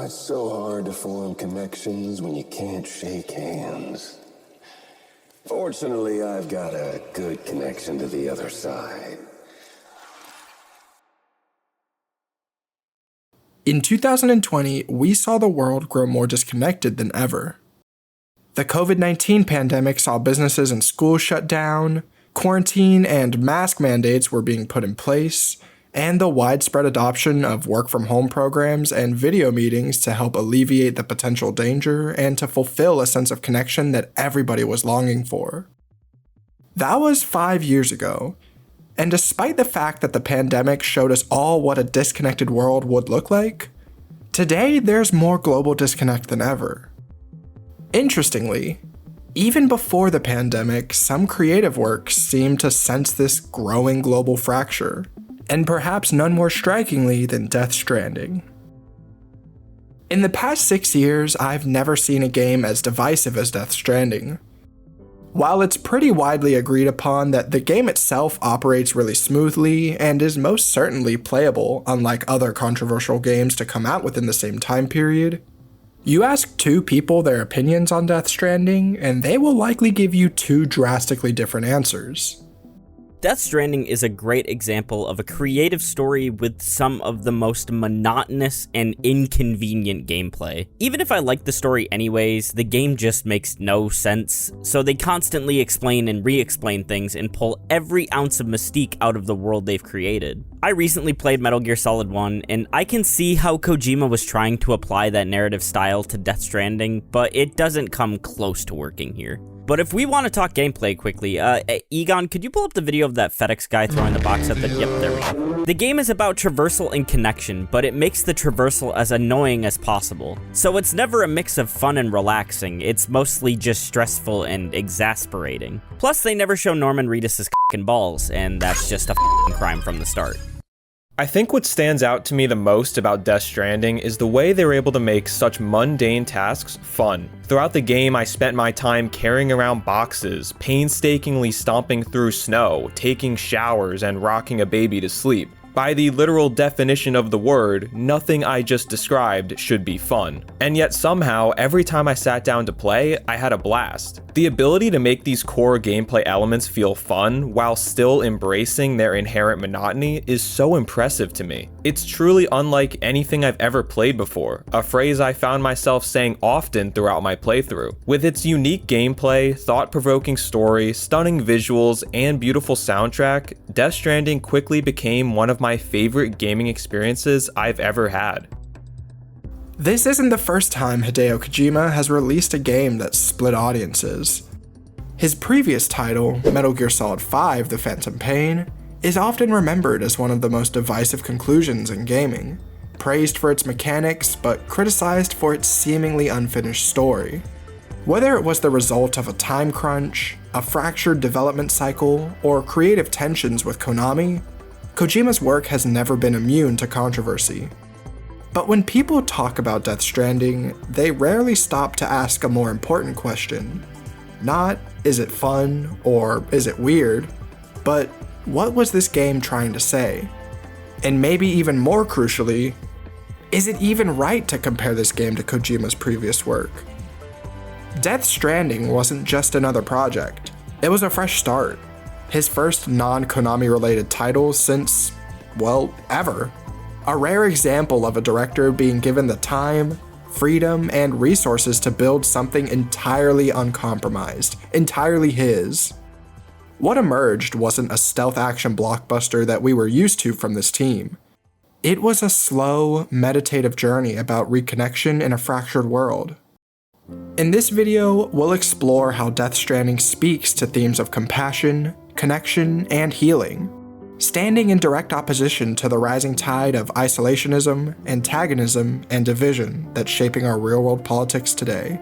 It's so hard to form connections when you can't shake hands. Fortunately, I've got a good connection to the other side. In 2020, we saw the world grow more disconnected than ever. The COVID-19 pandemic saw businesses and schools shut down, quarantine and mask mandates were being put in place, and the widespread adoption of work-from-home programs and video meetings to help alleviate the potential danger and to fulfill a sense of connection that everybody was longing for. That was 5 years ago, and despite the fact that the pandemic showed us all what a disconnected world would look like, today there's more global disconnect than ever. Interestingly, even before the pandemic, some creative works seemed to sense this growing global fracture, and perhaps none more strikingly than Death Stranding. In the past 6 years, I've never seen a game as divisive as Death Stranding. While it's pretty widely agreed upon that the game itself operates really smoothly and is most certainly playable, unlike other controversial games to come out within the same time period, you ask two people their opinions on Death Stranding, and they will likely give you two drastically different answers. Death Stranding is a great example of a creative story with some of the most monotonous and inconvenient gameplay. Even if I like the story anyways, the game just makes no sense, so they constantly explain and re-explain things and pull every ounce of mystique out of the world they've created. I recently played Metal Gear Solid 1, and I can see how Kojima was trying to apply that narrative style to Death Stranding, but it doesn't come close to working here. But if we want to talk gameplay quickly, Egon, could you pull up the video of that FedEx guy throwing the box at the... Yep, there we go. The game is about traversal and connection, but it makes the traversal as annoying as possible. So it's never a mix of fun and relaxing, it's mostly just stressful and exasperating. Plus, they never show Norman Reedus' c***ing balls, and that's just a f***ing crime from the start. I think what stands out to me the most about Death Stranding is the way they were able to make such mundane tasks fun. Throughout the game, I spent my time carrying around boxes, painstakingly stomping through snow, taking showers, and rocking a baby to sleep. By the literal definition of the word, nothing I just described should be fun. And yet somehow, every time I sat down to play, I had a blast. The ability to make these core gameplay elements feel fun while still embracing their inherent monotony is so impressive to me. It's truly unlike anything I've ever played before, a phrase I found myself saying often throughout my playthrough. With its unique gameplay, thought-provoking story, stunning visuals, and beautiful soundtrack, Death Stranding quickly became one of my favorite gaming experiences I've ever had. This isn't the first time Hideo Kojima has released a game that split audiences. His previous title, Metal Gear Solid 5: The Phantom Pain, is often remembered as one of the most divisive conclusions in gaming, praised for its mechanics but criticized for its seemingly unfinished story. Whether it was the result of a time crunch, a fractured development cycle, or creative tensions with Konami, Kojima's work has never been immune to controversy. But when people talk about Death Stranding, they rarely stop to ask a more important question. Not, is it fun, or is it weird, but what was this game trying to say? And maybe even more crucially, is it even right to compare this game to Kojima's previous work? Death Stranding wasn't just another project, it was a fresh start. His first non-Konami related title since, well, ever. A rare example of a director being given the time, freedom, and resources to build something entirely uncompromised, entirely his. What emerged wasn't a stealth action blockbuster that we were used to from this team. It was a slow, meditative journey about reconnection in a fractured world. In this video, we'll explore how Death Stranding speaks to themes of compassion, connection, and healing, standing in direct opposition to the rising tide of isolationism, antagonism, and division that's shaping our real-world politics today.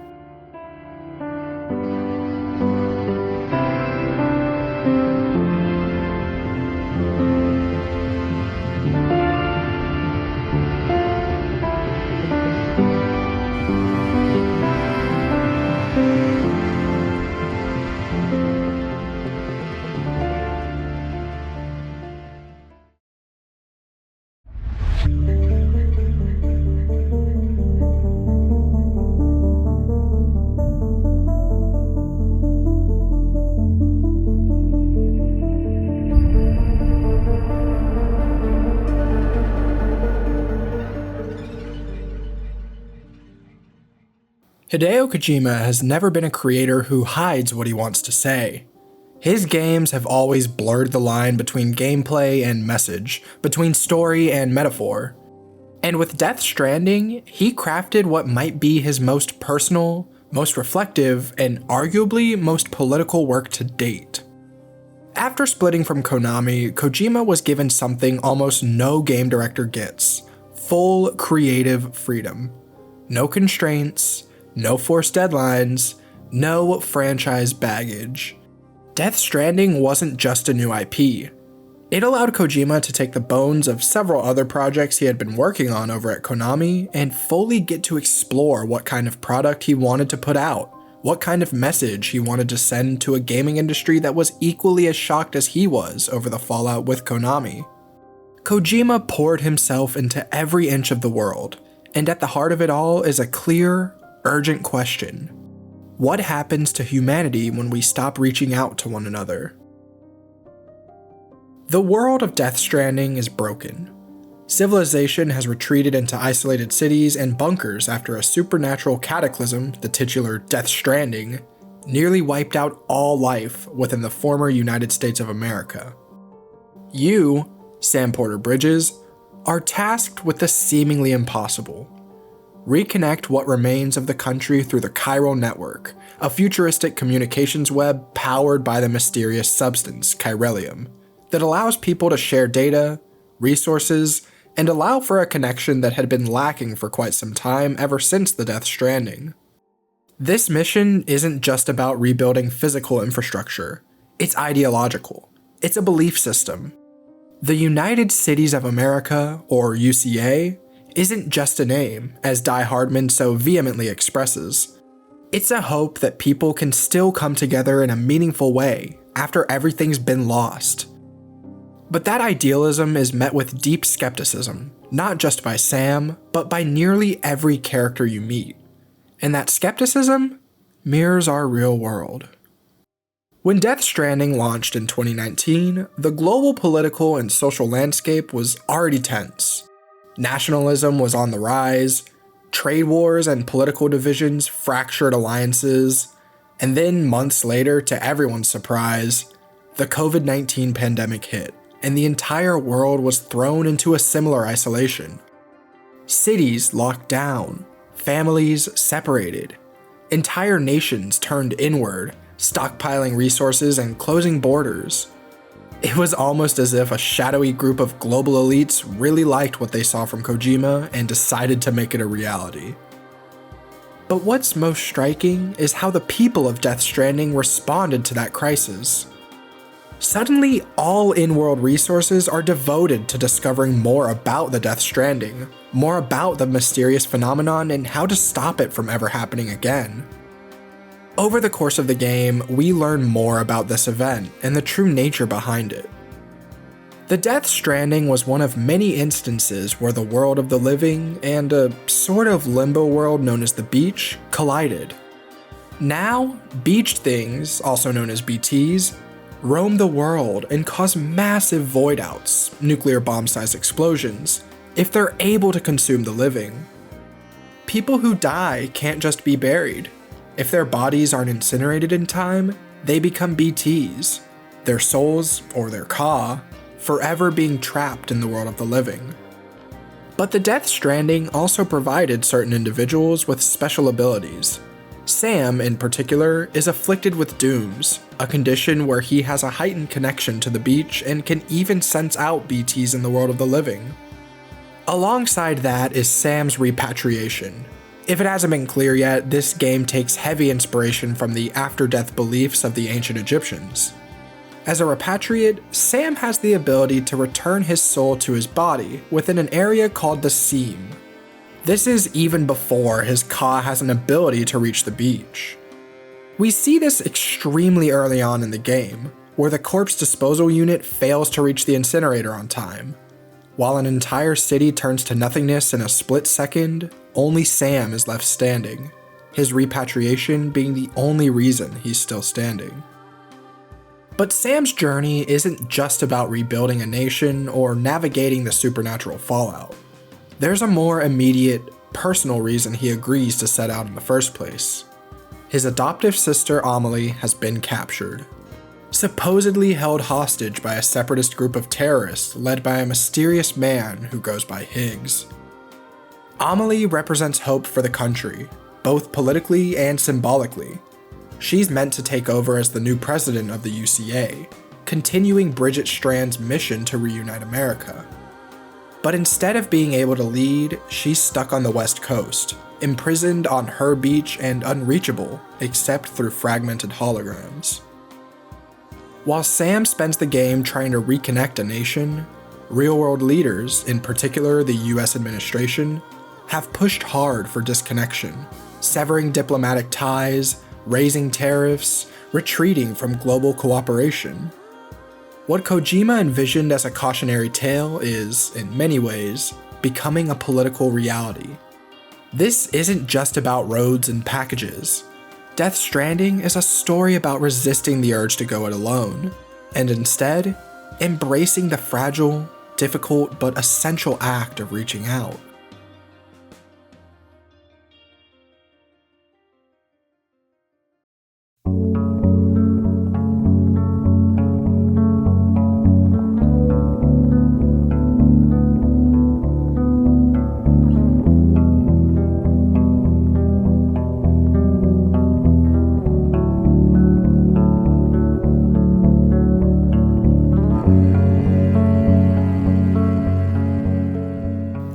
Hideo Kojima has never been a creator who hides what he wants to say. His games have always blurred the line between gameplay and message, between story and metaphor. And with Death Stranding, he crafted what might be his most personal, most reflective, and arguably most political work to date. After splitting from Konami, Kojima was given something almost no game director gets: full creative freedom. No constraints, no forced deadlines, no franchise baggage. Death Stranding wasn't just a new IP. It allowed Kojima to take the bones of several other projects he had been working on over at Konami and fully get to explore what kind of product he wanted to put out, what kind of message he wanted to send to a gaming industry that was equally as shocked as he was over the fallout with Konami. Kojima poured himself into every inch of the world, and at the heart of it all is a clear, urgent question. What happens to humanity when we stop reaching out to one another? The world of Death Stranding is broken. Civilization has retreated into isolated cities and bunkers after a supernatural cataclysm, the titular Death Stranding, nearly wiped out all life within the former United States of America. You, Sam Porter Bridges, are tasked with the seemingly impossible. Reconnect what remains of the country through the Chiral Network, a futuristic communications web powered by the mysterious substance, chiralium, that allows people to share data, resources, and allow for a connection that had been lacking for quite some time ever since the Death Stranding. This mission isn't just about rebuilding physical infrastructure, it's ideological. It's a belief system. The United Cities of America, or UCA, isn't just a name, as Die Hardman so vehemently expresses. It's a hope that people can still come together in a meaningful way after everything's been lost. But that idealism is met with deep skepticism, not just by Sam, but by nearly every character you meet. And that skepticism mirrors our real world. When Death Stranding launched in 2019, the global political and social landscape was already tense. Nationalism was on the rise, trade wars and political divisions fractured alliances, and then months later, to everyone's surprise, the COVID-19 pandemic hit, and the entire world was thrown into a similar isolation. Cities locked down, families separated, entire nations turned inward, stockpiling resources and closing borders. It was almost as if a shadowy group of global elites really liked what they saw from Kojima and decided to make it a reality. But what's most striking is how the people of Death Stranding responded to that crisis. Suddenly, all in-world resources are devoted to discovering more about the Death Stranding, more about the mysterious phenomenon and how to stop it from ever happening again. Over the course of the game, we learn more about this event and the true nature behind it. The Death Stranding was one of many instances where the world of the living and a sort of limbo world known as the Beach collided. Now, beached things, also known as BTs, roam the world and cause massive void-outs, nuclear bomb-sized explosions, if they're able to consume the living. People who die can't just be buried. If their bodies aren't incinerated in time, they become BTs, their souls, or their Ka, forever being trapped in the world of the living. But the Death Stranding also provided certain individuals with special abilities. Sam, in particular, is afflicted with dooms, a condition where he has a heightened connection to the beach and can even sense out BTs in the world of the living. Alongside that is Sam's repatriation. If it hasn't been clear yet, this game takes heavy inspiration from the after-death beliefs of the ancient Egyptians. As a repatriate, Sam has the ability to return his soul to his body within an area called the Seam. This is even before his Ka has an ability to reach the beach. We see this extremely early on in the game, where the corpse disposal unit fails to reach the incinerator on time. While an entire city turns to nothingness in a split second, only Sam is left standing, his repatriation being the only reason he's still standing. But Sam's journey isn't just about rebuilding a nation or navigating the supernatural fallout. There's a more immediate, personal reason he agrees to set out in the first place. His adoptive sister Amelie has been captured, supposedly held hostage by a separatist group of terrorists led by a mysterious man who goes by Higgs. Amelie represents hope for the country, both politically and symbolically. She's meant to take over as the new president of the UCA, continuing Bridget Strand's mission to reunite America. But instead of being able to lead, she's stuck on the West Coast, imprisoned on her beach and unreachable, except through fragmented holograms. While Sam spends the game trying to reconnect a nation, real-world leaders, in particular the US administration, have pushed hard for disconnection, severing diplomatic ties, raising tariffs, retreating from global cooperation. What Kojima envisioned as a cautionary tale is, in many ways, becoming a political reality. This isn't just about roads and packages. Death Stranding is a story about resisting the urge to go it alone, and instead, embracing the fragile, difficult, but essential act of reaching out.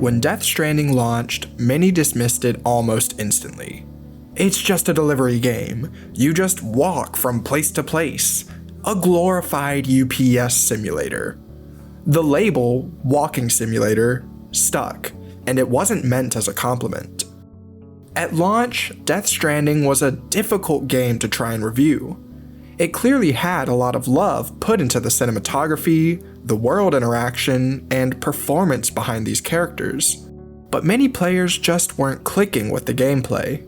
When Death Stranding launched, many dismissed it almost instantly. It's just a delivery game. You just walk from place to place. A glorified UPS simulator. The label, walking simulator, stuck, and it wasn't meant as a compliment. At launch, Death Stranding was a difficult game to try and review. It clearly had a lot of love put into the cinematography, the world interaction, and performance behind these characters, but many players just weren't clicking with the gameplay.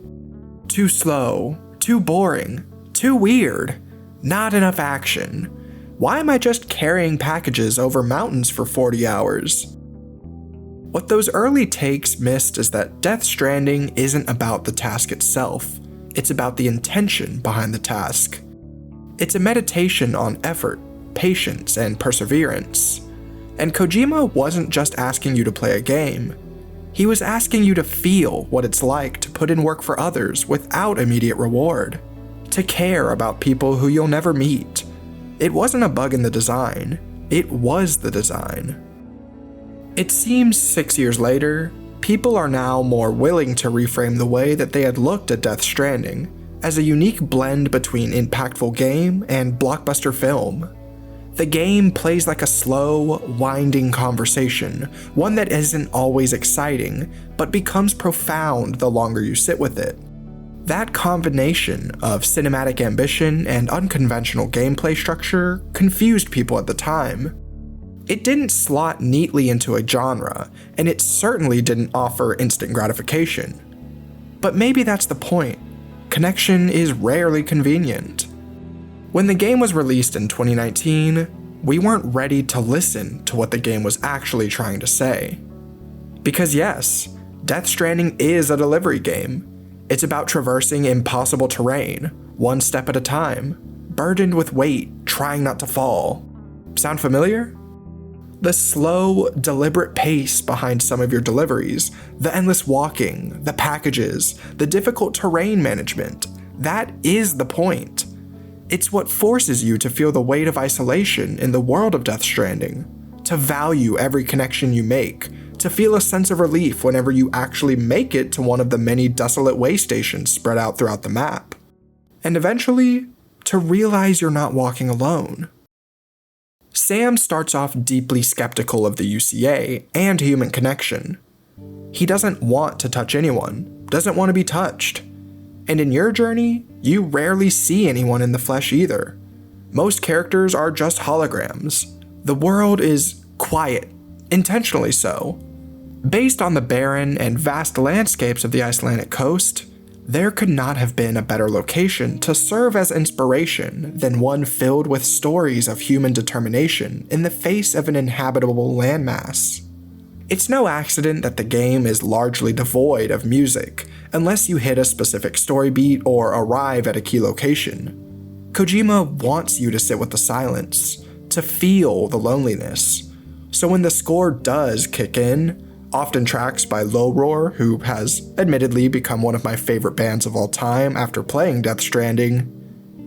Too slow, too boring, too weird, not enough action. Why am I just carrying packages over mountains for 40 hours? What those early takes missed is that Death Stranding isn't about the task itself, it's about the intention behind the task. It's a meditation on effort, patience, and perseverance. And Kojima wasn't just asking you to play a game. He was asking you to feel what it's like to put in work for others without immediate reward. To care about people who you'll never meet. It wasn't a bug in the design. It was the design. It seems 6 years later, people are now more willing to reframe the way that they had looked at Death Stranding as a unique blend between impactful game and blockbuster film. The game plays like a slow, winding conversation, one that isn't always exciting, but becomes profound the longer you sit with it. That combination of cinematic ambition and unconventional gameplay structure confused people at the time. It didn't slot neatly into a genre, and it certainly didn't offer instant gratification. But maybe that's the point. Connection is rarely convenient. When the game was released in 2019, we weren't ready to listen to what the game was actually trying to say. Because yes, Death Stranding is a delivery game. It's about traversing impossible terrain, one step at a time, burdened with weight, trying not to fall. Sound familiar? The slow, deliberate pace behind some of your deliveries, the endless walking, the packages, the difficult terrain management, that is the point. It's what forces you to feel the weight of isolation in the world of Death Stranding, to value every connection you make, to feel a sense of relief whenever you actually make it to one of the many desolate way stations spread out throughout the map, and eventually, to realize you're not walking alone. Sam starts off deeply skeptical of the UCA and human connection. He doesn't want to touch anyone, doesn't want to be touched. And in your journey, you rarely see anyone in the flesh either. Most characters are just holograms. The world is quiet, intentionally so. Based on the barren and vast landscapes of the Icelandic coast, there could not have been a better location to serve as inspiration than one filled with stories of human determination in the face of an inhabitable landmass. It's no accident that the game is largely devoid of music, unless you hit a specific story beat or arrive at a key location. Kojima wants you to sit with the silence, to feel the loneliness. So when the score does kick in, often tracks by Low Roar, who has admittedly become one of my favorite bands of all time after playing Death Stranding,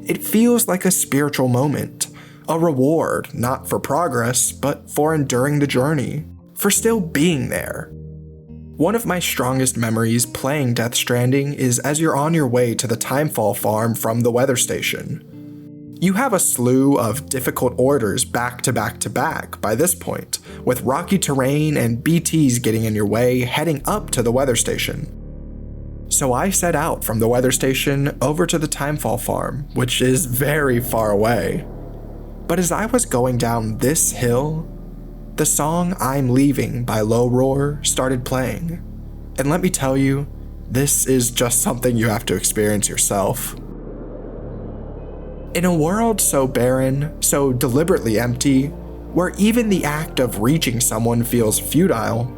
it feels like a spiritual moment, a reward not for progress, but for enduring the journey, for still being there. One of my strongest memories playing Death Stranding is as you're on your way to the Timefall farm from the weather station. You have a slew of difficult orders back to back to back by this point, with rocky terrain and BTs getting in your way heading up to the weather station. So I set out from the weather station over to the Timefall farm, which is very far away. But as I was going down this hill, the song I'm Leaving by Low Roar started playing. And let me tell you, this is just something you have to experience yourself. In a world so barren, so deliberately empty, where even the act of reaching someone feels futile,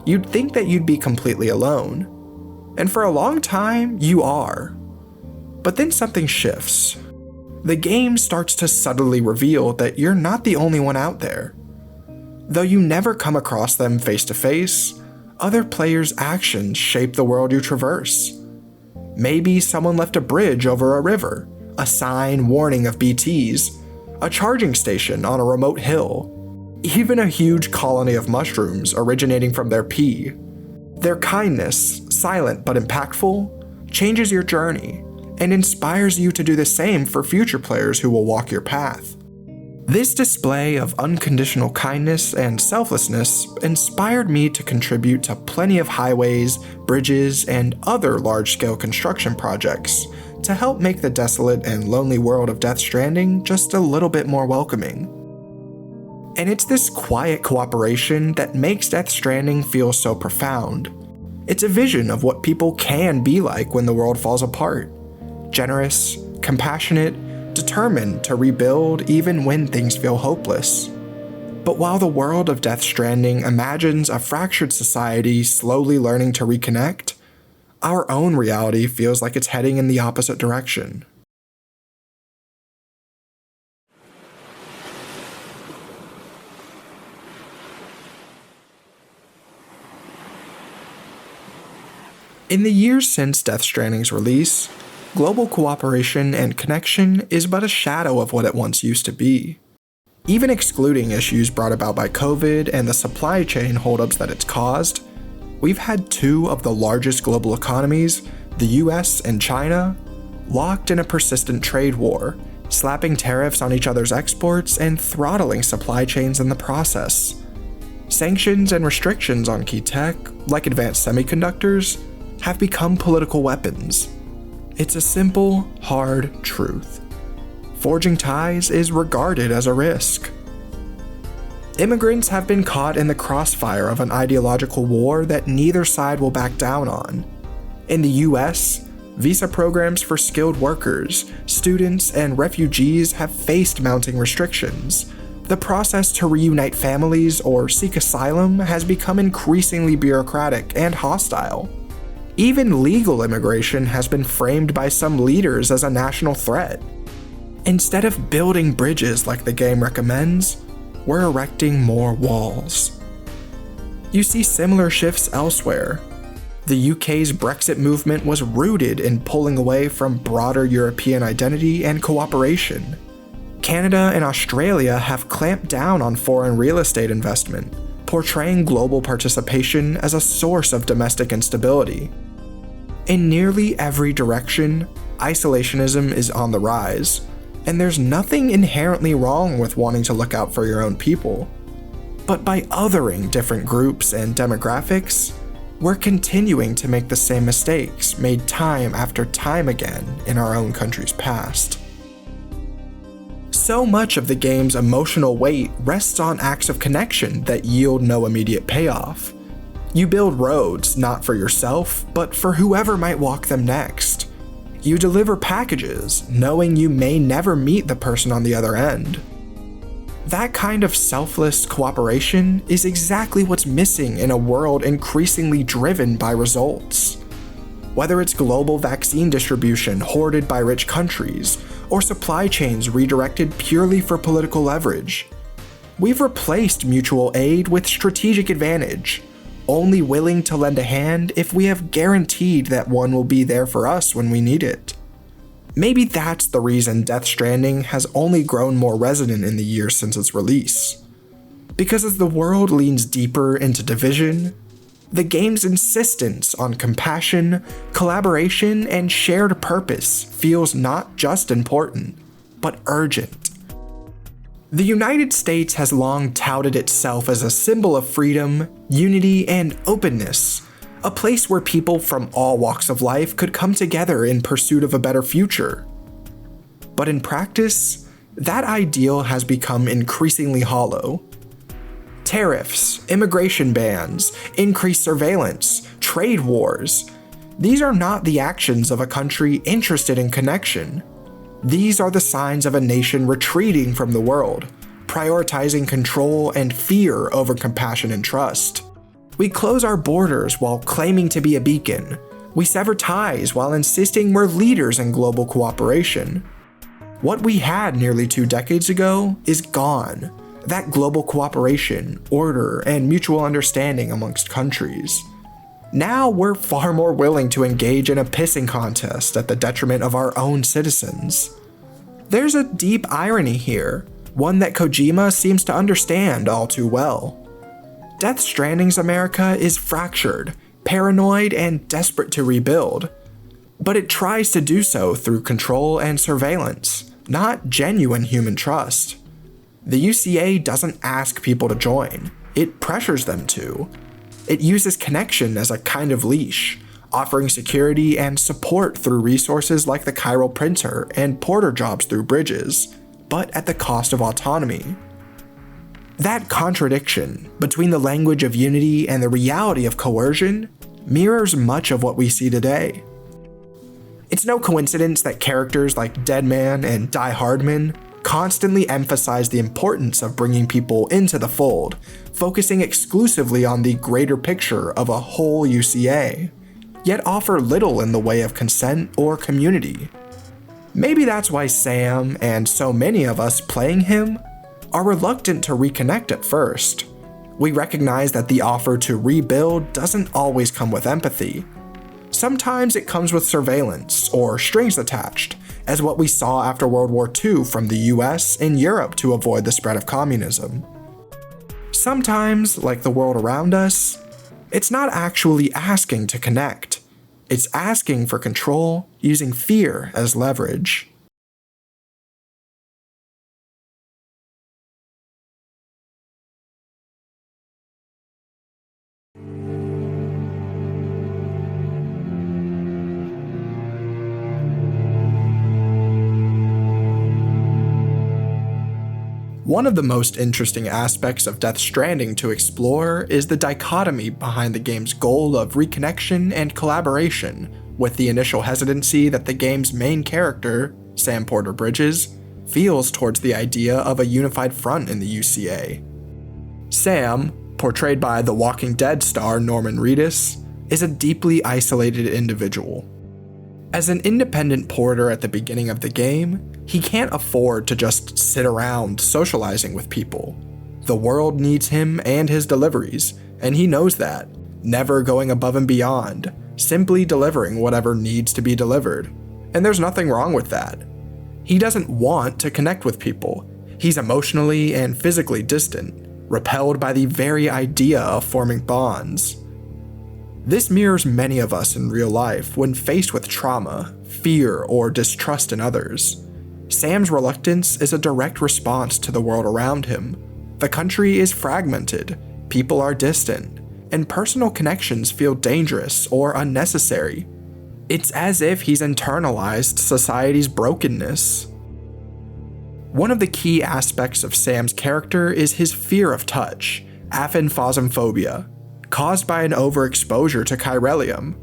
you'd think that you'd be completely alone. And for a long time, you are. But then something shifts. The game starts to subtly reveal that you're not the only one out there. Though you never come across them face to face, other players' actions shape the world you traverse. Maybe someone left a bridge over a river, a sign warning of BTs, a charging station on a remote hill, even a huge colony of mushrooms originating from their pee. Their kindness, silent but impactful, changes your journey and inspires you to do the same for future players who will walk your path. This display of unconditional kindness and selflessness inspired me to contribute to plenty of highways, bridges, and other large-scale construction projects to help make the desolate and lonely world of Death Stranding just a little bit more welcoming. And it's this quiet cooperation that makes Death Stranding feel so profound. It's a vision of what people can be like when the world falls apart. Generous, compassionate, determined to rebuild even when things feel hopeless. But while the world of Death Stranding imagines a fractured society slowly learning to reconnect, our own reality feels like it's heading in the opposite direction. In the years since Death Stranding's release, global cooperation and connection is but a shadow of what it once used to be. Even excluding issues brought about by COVID and the supply chain holdups that it's caused, we've had two of the largest global economies, the US and China, locked in a persistent trade war, slapping tariffs on each other's exports and throttling supply chains in the process. Sanctions and restrictions on key tech, like advanced semiconductors, have become political weapons. It's a simple, hard truth. Forging ties is regarded as a risk. Immigrants have been caught in the crossfire of an ideological war that neither side will back down on. In the US, visa programs for skilled workers, students, and refugees have faced mounting restrictions. The process to reunite families or seek asylum has become increasingly bureaucratic and hostile. Even legal immigration has been framed by some leaders as a national threat. Instead of building bridges like the game recommends, we're erecting more walls. You see similar shifts elsewhere. The UK's Brexit movement was rooted in pulling away from broader European identity and cooperation. Canada and Australia have clamped down on foreign real estate investment, portraying global participation as a source of domestic instability. In nearly every direction, isolationism is on the rise, and there's nothing inherently wrong with wanting to look out for your own people. But by othering different groups and demographics, we're continuing to make the same mistakes made time after time again in our own country's past. So much of the game's emotional weight rests on acts of connection that yield no immediate payoff. You build roads not for yourself, but for whoever might walk them next. You deliver packages, knowing you may never meet the person on the other end. That kind of selfless cooperation is exactly what's missing in a world increasingly driven by results. Whether it's global vaccine distribution hoarded by rich countries, or supply chains redirected purely for political leverage, we've replaced mutual aid with strategic advantage, only willing to lend a hand if we have guaranteed that one will be there for us when we need it. Maybe that's the reason Death Stranding has only grown more resonant in the years since its release. Because as the world leans deeper into division, the game's insistence on compassion, collaboration, and shared purpose feels not just important, but urgent. The United States has long touted itself as a symbol of freedom, unity, and openness, a place where people from all walks of life could come together in pursuit of a better future. But in practice, that ideal has become increasingly hollow. Tariffs, immigration bans, increased surveillance, trade wars. These are not the actions of a country interested in connection. These are the signs of a nation retreating from the world, prioritizing control and fear over compassion and trust. We close our borders while claiming to be a beacon. We sever ties while insisting we're leaders in global cooperation. What we had nearly 2 decades ago is gone. That global cooperation, order, and mutual understanding amongst countries. Now we're far more willing to engage in a pissing contest at the detriment of our own citizens. There's a deep irony here, one that Kojima seems to understand all too well. Death Stranding's America is fractured, paranoid, and desperate to rebuild. But it tries to do so through control and surveillance, not genuine human trust. The UCA doesn't ask people to join, it pressures them to. It uses connection as a kind of leash, offering security and support through resources like the chiral printer and porter jobs through Birdges, but at the cost of autonomy. That contradiction between the language of unity and the reality of coercion mirrors much of what we see today. It's no coincidence that characters like Deadman and Die Hardman constantly emphasize the importance of bringing people into the fold, focusing exclusively on the greater picture of a whole UCA, yet offer little in the way of consent or community. Maybe that's why Sam, and so many of us playing him, are reluctant to reconnect at first. We recognize that the offer to rebuild doesn't always come with empathy. Sometimes it comes with surveillance or strings attached, as what we saw after World War II from the US and Europe to avoid the spread of communism. Sometimes, like the world around us, it's not actually asking to connect. It's asking for control using fear as leverage. One of the most interesting aspects of Death Stranding to explore is the dichotomy behind the game's goal of reconnection and collaboration, with the initial hesitancy that the game's main character, Sam Porter Bridges, feels towards the idea of a unified front in the UCA. Sam, portrayed by The Walking Dead star Norman Reedus, is a deeply isolated individual. As an independent porter at the beginning of the game, he can't afford to just sit around socializing with people. The world needs him and his deliveries, and he knows that, never going above and beyond, simply delivering whatever needs to be delivered. And there's nothing wrong with that. He doesn't want to connect with people. He's emotionally and physically distant, repelled by the very idea of forming bonds. This mirrors many of us in real life when faced with trauma, fear, or distrust in others. Sam's reluctance is a direct response to the world around him. The country is fragmented, people are distant, and personal connections feel dangerous or unnecessary. It's as if he's internalized society's brokenness. One of the key aspects of Sam's character is his fear of touch, aphenphosmphobia, caused by an overexposure to chiralium.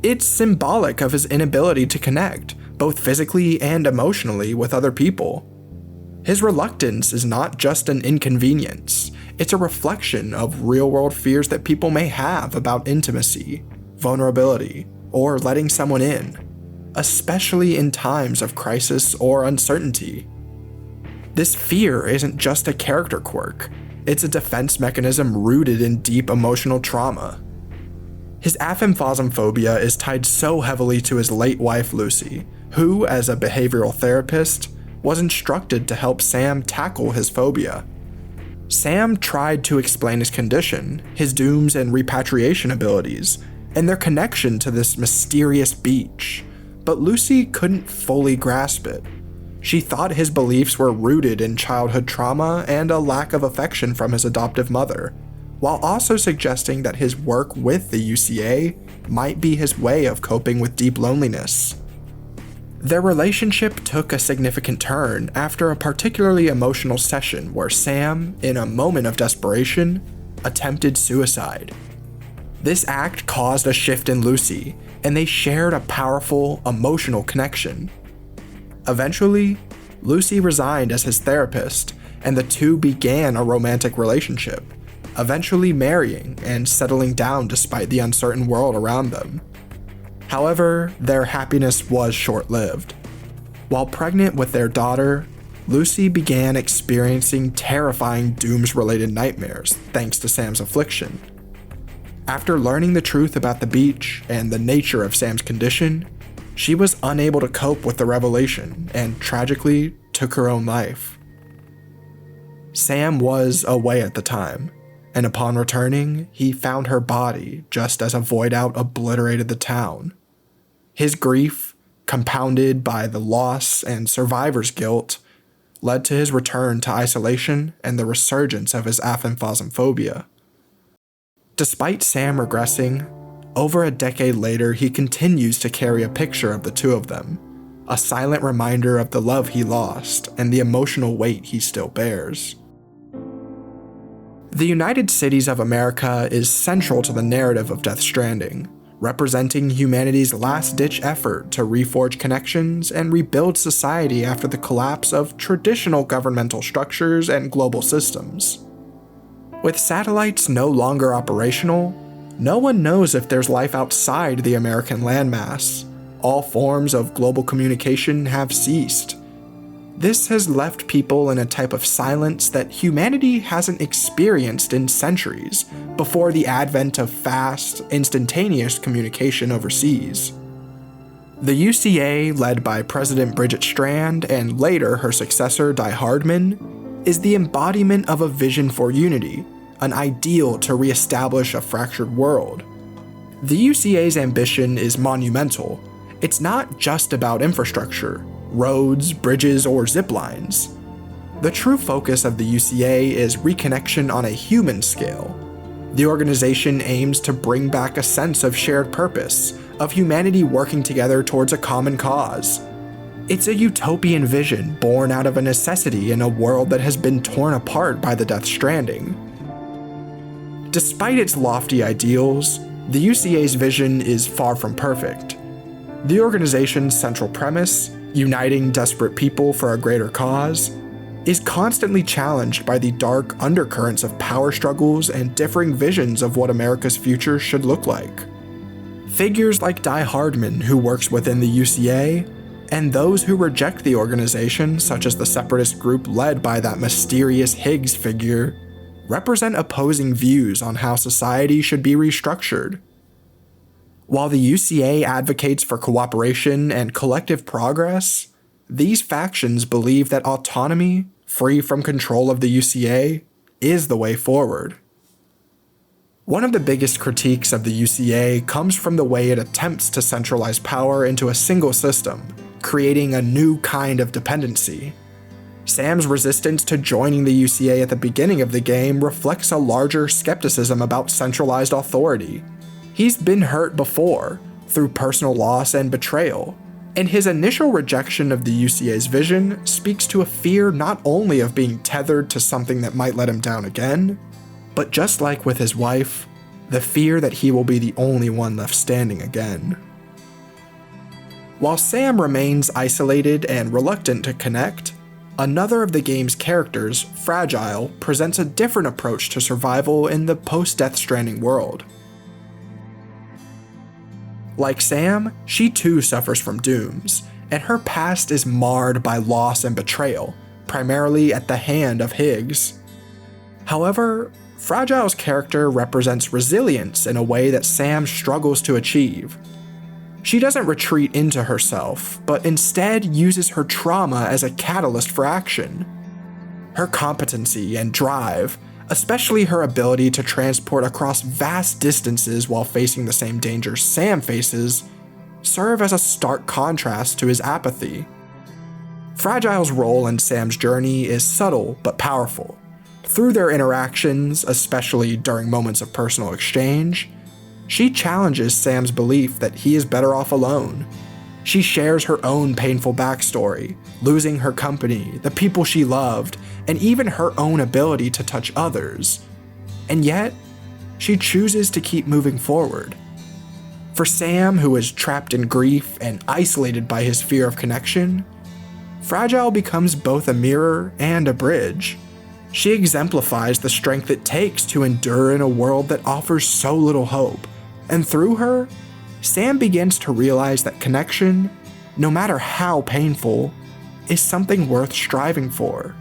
It's symbolic of his inability to connect, both physically and emotionally, with other people. His reluctance is not just an inconvenience, it's a reflection of real-world fears that people may have about intimacy, vulnerability, or letting someone in, especially in times of crisis or uncertainty. This fear isn't just a character quirk, it's a defense mechanism rooted in deep emotional trauma. His aphamphasmphobia is tied so heavily to his late wife Lucy, who, as a behavioral therapist, was instructed to help Sam tackle his phobia. Sam tried to explain his condition, his dooms and repatriation abilities, and their connection to this mysterious beach, but Lucy couldn't fully grasp it. She thought his beliefs were rooted in childhood trauma and a lack of affection from his adoptive mother, while also suggesting that his work with the UCA might be his way of coping with deep loneliness. Their relationship took a significant turn after a particularly emotional session where Sam, in a moment of desperation, attempted suicide. This act caused a shift in Lucy, and they shared a powerful, emotional connection. Eventually, Lucy resigned as his therapist, and the two began a romantic relationship, eventually marrying and settling down despite the uncertain world around them. However, their happiness was short-lived. While pregnant with their daughter, Lucy began experiencing terrifying dooms-related nightmares thanks to Sam's affliction. After learning the truth about the beach and the nature of Sam's condition, she was unable to cope with the revelation and tragically took her own life. Sam was away at the time, and upon returning, he found her body just as a void out obliterated the town. His grief, compounded by the loss and survivor's guilt, led to his return to isolation and the resurgence of his aphamphasmphobia. Despite Sam regressing, over a decade later he continues to carry a picture of the two of them, a silent reminder of the love he lost and the emotional weight he still bears. The United Cities of America is central to the narrative of Death Stranding, representing humanity's last-ditch effort to reforge connections and rebuild society after the collapse of traditional governmental structures and global systems. With satellites no longer operational, no one knows if there's life outside the American landmass. All forms of global communication have ceased. This has left people in a type of silence that humanity hasn't experienced in centuries before the advent of fast, instantaneous communication overseas. The UCA, led by President Bridget Strand and later her successor Die Hardman, is the embodiment of a vision for unity, an ideal to reestablish a fractured world. The UCA's ambition is monumental. It's not just about infrastructure, roads, bridges, or zip lines. The true focus of the UCA is reconnection on a human scale. The organization aims to bring back a sense of shared purpose, of humanity working together towards a common cause. It's a utopian vision born out of a necessity in a world that has been torn apart by the Death Stranding. Despite its lofty ideals, the UCA's vision is far from perfect. The organization's central premise, uniting desperate people for a greater cause, is constantly challenged by the dark undercurrents of power struggles and differing visions of what America's future should look like. Figures like Die Hardman, who works within the UCA, and those who reject the organization, such as the separatist group led by that mysterious Higgs figure, represent opposing views on how society should be restructured. While the UCA advocates for cooperation and collective progress, these factions believe that autonomy, free from control of the UCA, is the way forward. One of the biggest critiques of the UCA comes from the way it attempts to centralize power into a single system, creating a new kind of dependency. Sam's resistance to joining the UCA at the beginning of the game reflects a larger skepticism about centralized authority. He's been hurt before, through personal loss and betrayal, and his initial rejection of the UCA's vision speaks to a fear not only of being tethered to something that might let him down again, but just like with his wife, the fear that he will be the only one left standing again. While Sam remains isolated and reluctant to connect, Another of the game's characters, Fragile, presents a different approach to survival in the post-Death Stranding world. Like Sam, she too suffers from dooms, and her past is marred by loss and betrayal, primarily at the hand of Higgs. However, Fragile's character represents resilience in a way that Sam struggles to achieve. She doesn't retreat into herself, but instead uses her trauma as a catalyst for action. Her competency and drive, especially her ability to transport across vast distances while facing the same dangers Sam faces, serve as a stark contrast to his apathy. Fragile's role in Sam's journey is subtle but powerful. Through their interactions, especially during moments of personal exchange, she challenges Sam's belief that he is better off alone. She shares her own painful backstory, losing her company, the people she loved, and even her own ability to touch others. And yet, she chooses to keep moving forward. For Sam, who is trapped in grief and isolated by his fear of connection, Fragile becomes both a mirror and a bridge. She exemplifies the strength it takes to endure in a world that offers so little hope. And through her, Sam begins to realize that connection, no matter how painful, is something worth striving for.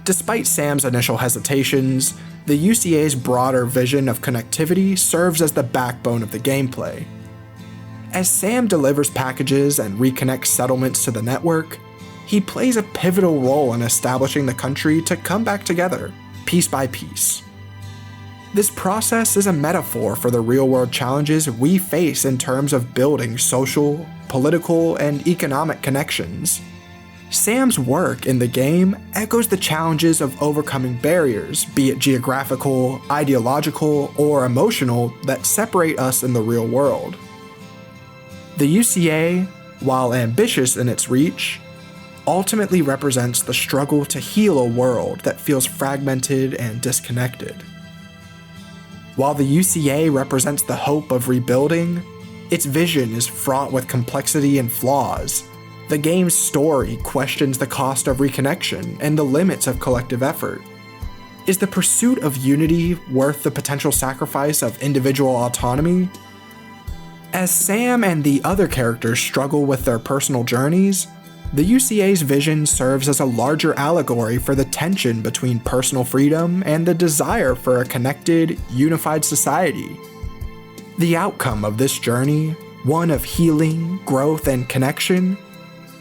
Despite Sam's initial hesitations, the UCA's broader vision of connectivity serves as the backbone of the gameplay. As Sam delivers packages and reconnects settlements to the network, he plays a pivotal role in establishing the country to come back together, piece by piece. This process is a metaphor for the real-world challenges we face in terms of building social, political, and economic connections. Sam's work in the game echoes the challenges of overcoming barriers, be it geographical, ideological, or emotional, that separate us in the real world. The UCA, while ambitious in its reach, ultimately represents the struggle to heal a world that feels fragmented and disconnected. While the UCA represents the hope of rebuilding, its vision is fraught with complexity and flaws. The game's story questions the cost of reconnection and the limits of collective effort. Is the pursuit of unity worth the potential sacrifice of individual autonomy? As Sam and the other characters struggle with their personal journeys, the UCA's vision serves as a larger allegory for the tension between personal freedom and the desire for a connected, unified society. The outcome of this journey, one of healing, growth, and connection,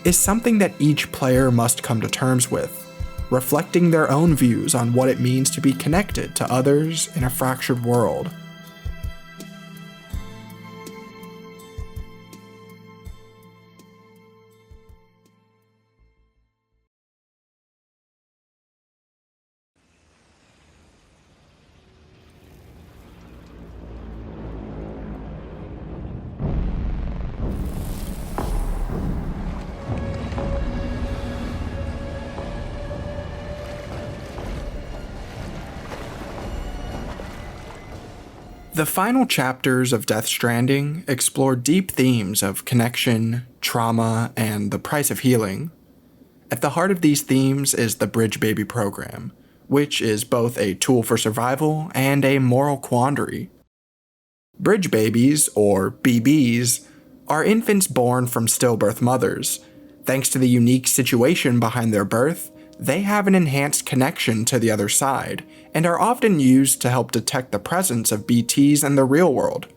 is something that each player must come to terms with, reflecting their own views on what it means to be connected to others in a fractured world. The final chapters of Death Stranding explore deep themes of connection, trauma, and the price of healing. At the heart of these themes is the Bridge Baby program, which is both a tool for survival and a moral quandary. Bridge babies, or BBs, are infants born from stillbirth mothers. Thanks to the unique situation behind their birth, they have an enhanced connection to the other side, and are often used to help detect the presence of BTs in the real world.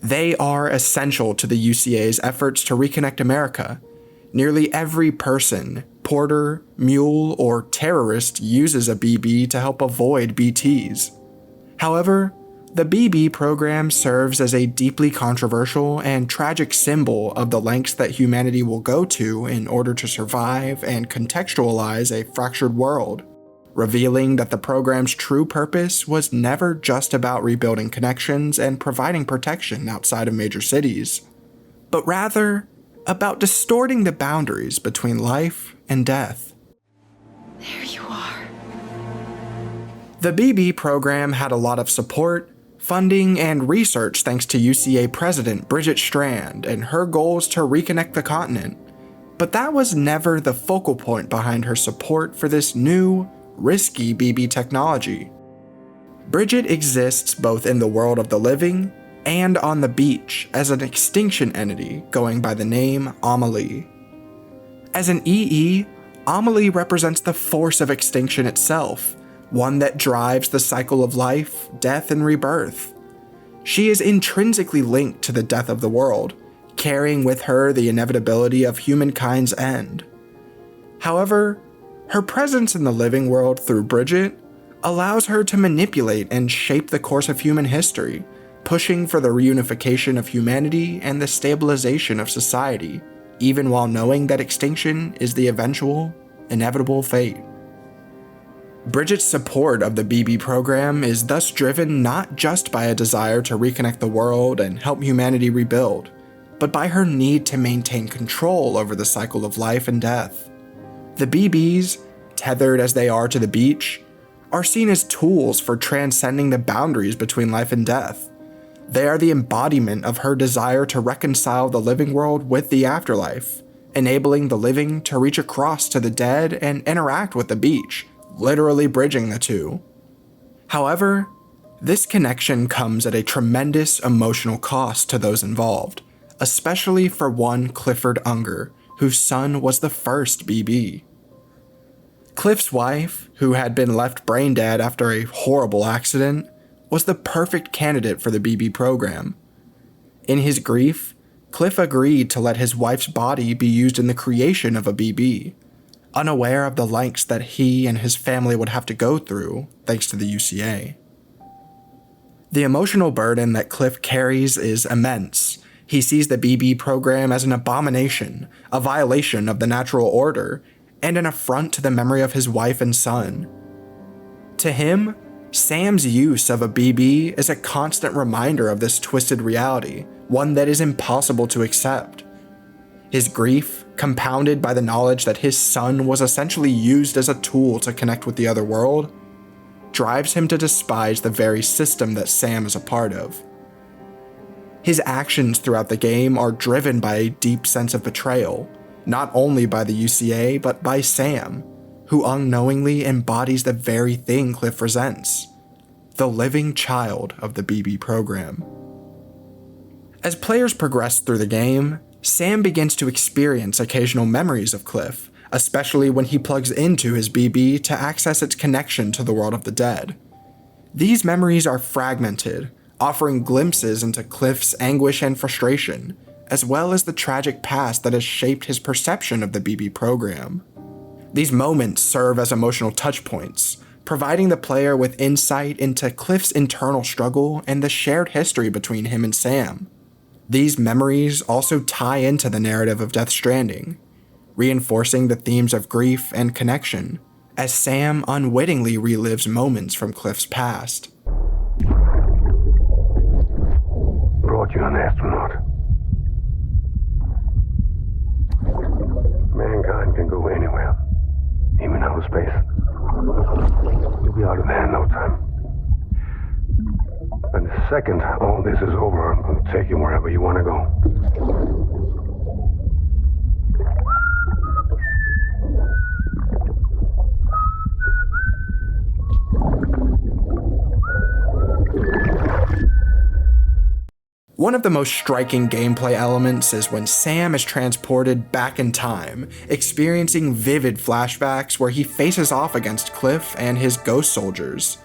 They are essential to the UCA's efforts to reconnect America. Nearly every person, porter, mule, or terrorist uses a BB to help avoid BTs. However, the BB program serves as a deeply controversial and tragic symbol of the lengths that humanity will go to in order to survive and contextualize a fractured world, revealing that the program's true purpose was never just about rebuilding connections and providing protection outside of major cities, but rather about distorting the boundaries between life and death. There you are. The BB program had a lot of support, funding, and research thanks to UCA President Bridget Strand and her goals to reconnect the continent. But that was never the focal point behind her support for this new, risky BB technology. Bridget exists both in the world of the living and on the beach as an extinction entity going by the name Amelie. As an EE, Amelie represents the force of extinction itself, one that drives the cycle of life, death, and rebirth. She is intrinsically linked to the death of the world, carrying with her the inevitability of humankind's end. However, her presence in the living world through Bridget allows her to manipulate and shape the course of human history, pushing for the reunification of humanity and the stabilization of society, even while knowing that extinction is the eventual, inevitable fate. Bridget's support of the BB program is thus driven not just by a desire to reconnect the world and help humanity rebuild, but by her need to maintain control over the cycle of life and death. The BBs, tethered as they are to the beach, are seen as tools for transcending the boundaries between life and death. They are the embodiment of her desire to reconcile the living world with the afterlife, enabling the living to reach across to the dead and interact with the beach, literally bridging the two. However, this connection comes at a tremendous emotional cost to those involved, especially for one Clifford Unger, whose son was the first BB. Cliff's wife, who had been left brain dead after a horrible accident, was the perfect candidate for the BB program. In his grief, Cliff agreed to let his wife's body be used in the creation of a BB, unaware of the lengths that he and his family would have to go through thanks to the UCA. The emotional burden that Cliff carries is immense. He sees the BB program as an abomination, a violation of the natural order, and an affront to the memory of his wife and son. To him, Sam's use of a BB is a constant reminder of this twisted reality, one that is impossible to accept. His grief, compounded by the knowledge that his son was essentially used as a tool to connect with the other world, drives him to despise the very system that Sam is a part of. His actions throughout the game are driven by a deep sense of betrayal, not only by the UCA, but by Sam, who unknowingly embodies the very thing Cliff resents, the living child of the BB program. As players progress through the game, Sam begins to experience occasional memories of Cliff, especially when he plugs into his BB to access its connection to the world of the dead. These memories are fragmented, offering glimpses into Cliff's anguish and frustration, as well as the tragic past that has shaped his perception of the BB program. These moments serve as emotional touchpoints, providing the player with insight into Cliff's internal struggle and the shared history between him and Sam. These memories also tie into the narrative of Death Stranding, reinforcing the themes of grief and connection, as Sam unwittingly relives moments from Cliff's past. Brought you an astronaut. Mankind can go anywhere, even outer space. You'll be out of there in no time. And the second all this is over, I'm going to take you wherever you want to go. One of the most striking gameplay elements is when Sam is transported back in time, experiencing vivid flashbacks where he faces off against Cliff and his ghost soldiers.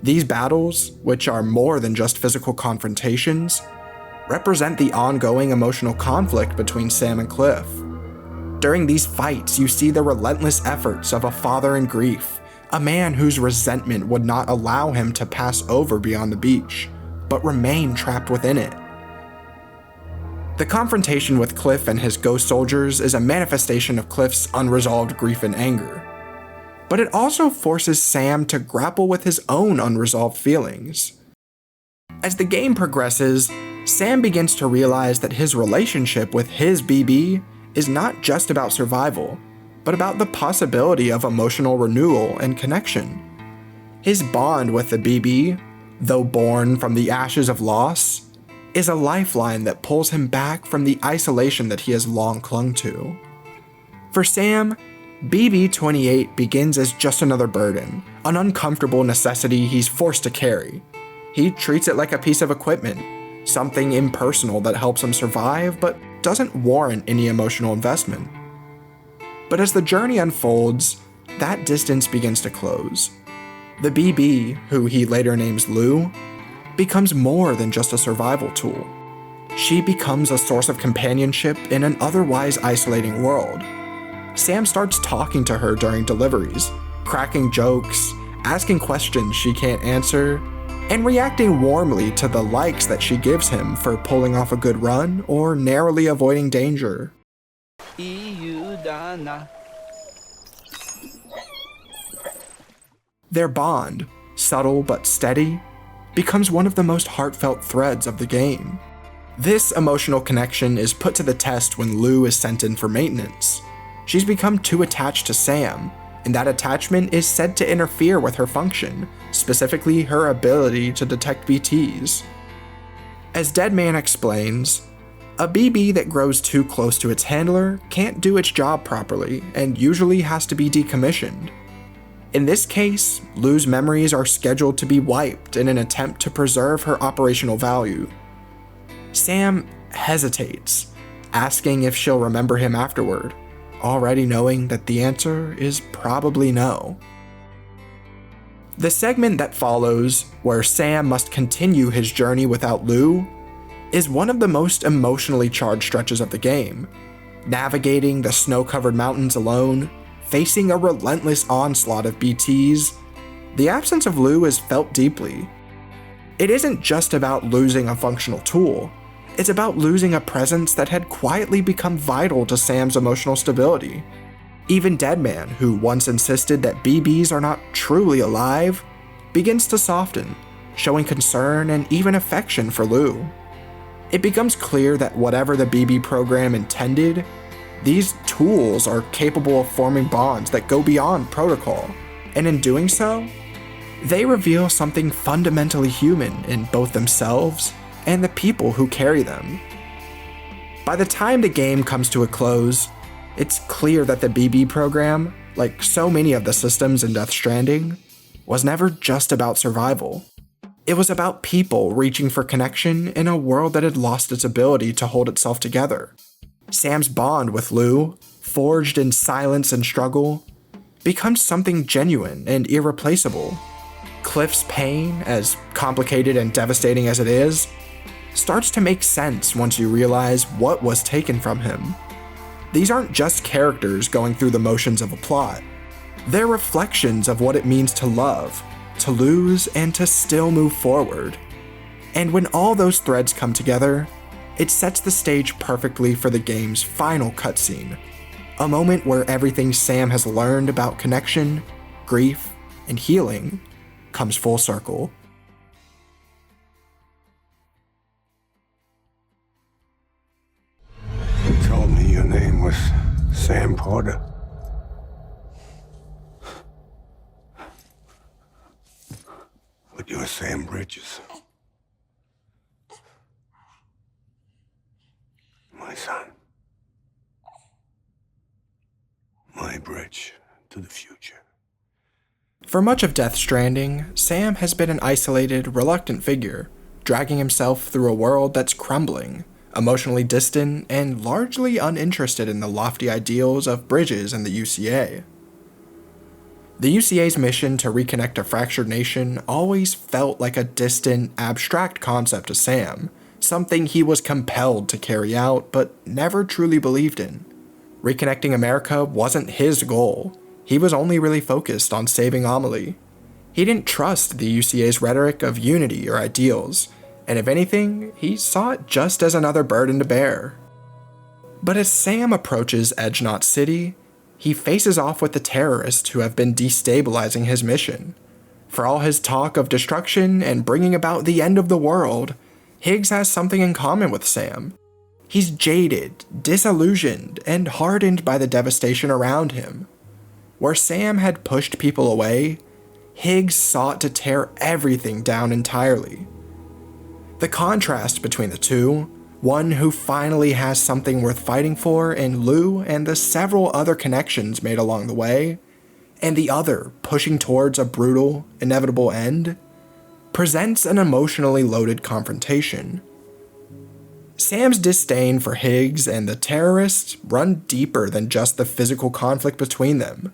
These battles, which are more than just physical confrontations, represent the ongoing emotional conflict between Sam and Cliff. During these fights, you see the relentless efforts of a father in grief, a man whose resentment would not allow him to pass over beyond the beach, but remain trapped within it. The confrontation with Cliff and his ghost soldiers is a manifestation of Cliff's unresolved grief and anger, but it also forces Sam to grapple with his own unresolved feelings. As the game progresses, Sam begins to realize that his relationship with his BB is not just about survival, but about the possibility of emotional renewal and connection. His bond with the BB, though born from the ashes of loss, is a lifeline that pulls him back from the isolation that he has long clung to. For Sam, BB-28 begins as just another burden, an uncomfortable necessity he's forced to carry. He treats it like a piece of equipment, something impersonal that helps him survive but doesn't warrant any emotional investment. But as the journey unfolds, that distance begins to close. The BB, who he later names Lou, becomes more than just a survival tool. She becomes a source of companionship in an otherwise isolating world. Sam starts talking to her during deliveries, cracking jokes, asking questions she can't answer, and reacting warmly to the likes that she gives him for pulling off a good run or narrowly avoiding danger. Their bond, subtle but steady, becomes one of the most heartfelt threads of the game. This emotional connection is put to the test when Lou is sent in for maintenance. She's become too attached to Sam, and that attachment is said to interfere with her function, specifically her ability to detect BTs. As Deadman explains, a BB that grows too close to its handler can't do its job properly and usually has to be decommissioned. In this case, Lou's memories are scheduled to be wiped in an attempt to preserve her operational value. Sam hesitates, asking if she'll remember him afterward, already knowing that the answer is probably no. The segment that follows, where Sam must continue his journey without Lou, is one of the most emotionally charged stretches of the game. Navigating the snow-covered mountains alone, facing a relentless onslaught of BTs, the absence of Lou is felt deeply. It isn't just about losing a functional tool, it's about losing a presence that had quietly become vital to Sam's emotional stability. Even Deadman, who once insisted that BBs are not truly alive, begins to soften, showing concern and even affection for Lou. It becomes clear that whatever the BB program intended, these tools are capable of forming bonds that go beyond protocol, and in doing so, they reveal something fundamentally human in both themselves and the people who carry them. By the time the game comes to a close, it's clear that the BB program, like so many of the systems in Death Stranding, was never just about survival. It was about people reaching for connection in a world that had lost its ability to hold itself together. Sam's bond with Lou, forged in silence and struggle, becomes something genuine and irreplaceable. Cliff's pain, as complicated and devastating as it is, starts to make sense once you realize what was taken from him. These aren't just characters going through the motions of a plot. They're reflections of what it means to love, to lose, and to still move forward. And when all those threads come together, it sets the stage perfectly for the game's final cutscene, a moment where everything Sam has learned about connection, grief, and healing comes full circle. You told me your name was Sam Porter. But you're Sam Bridges. My son. My bridge to the future. For much of Death Stranding, Sam has been an isolated, reluctant figure, dragging himself through a world that's crumbling, emotionally distant, and largely uninterested in the lofty ideals of Bridges and the UCA. The UCA's mission to reconnect a fractured nation always felt like a distant, abstract concept to Sam, something he was compelled to carry out but never truly believed in. Reconnecting America wasn't his goal. He was only really focused on saving Amelie. He didn't trust the UCA's rhetoric of unity or ideals, and if anything, he saw it just as another burden to bear. But as Sam approaches Edge Knot City, he faces off with the terrorists who have been destabilizing his mission. For all his talk of destruction and bringing about the end of the world, Higgs has something in common with Sam. He's jaded, disillusioned, and hardened by the devastation around him. Where Sam had pushed people away, Higgs sought to tear everything down entirely. The contrast between the two, one who finally has something worth fighting for in Lou and the several other connections made along the way, and the other pushing towards a brutal, inevitable end, presents an emotionally loaded confrontation. Sam's disdain for Higgs and the terrorists run deeper than just the physical conflict between them.